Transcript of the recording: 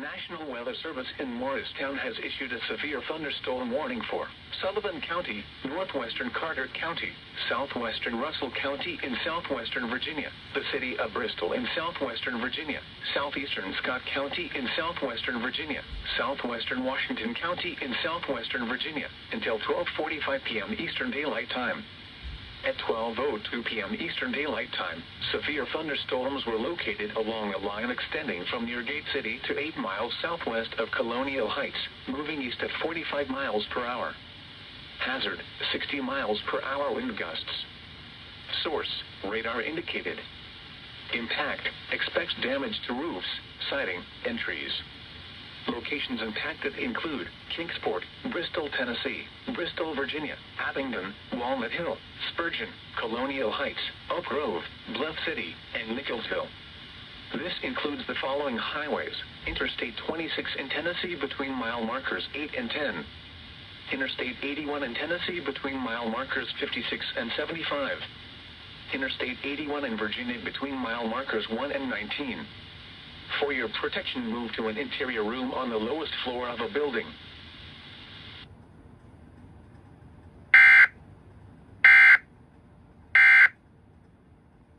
National Weather Service in Morristown has issued a severe thunderstorm warning for Sullivan County, northwestern Carter County, southwestern Russell County in southwestern Virginia, the city of Bristol in southwestern Virginia, southeastern Scott County in southwestern Virginia, southwestern Washington County in southwestern Virginia, until 12:45 p.m. Eastern Daylight Time. At 12:02 p.m. Eastern Daylight Time, severe thunderstorms were located along a line extending from near Gate City to 8 miles southwest of Colonial Heights, moving east at 45 miles per hour. Hazard, 60 miles per hour wind gusts. Source, radar indicated. Impact, expects damage to roofs, siding, and trees. Locations impacted include Kingsport, Bristol, Tennessee, Bristol, Virginia, Abingdon, Walnut Hill, Spurgeon, Colonial Heights, Oak Grove, Bluff City, and Nicholsville. This includes the following highways: Interstate 26 in Tennessee between mile markers 8 and 10. Interstate 81 in Tennessee between mile markers 56 and 75. Interstate 81 in Virginia between mile markers 1 and 19. For your protection, move to an interior room on the lowest floor of a building.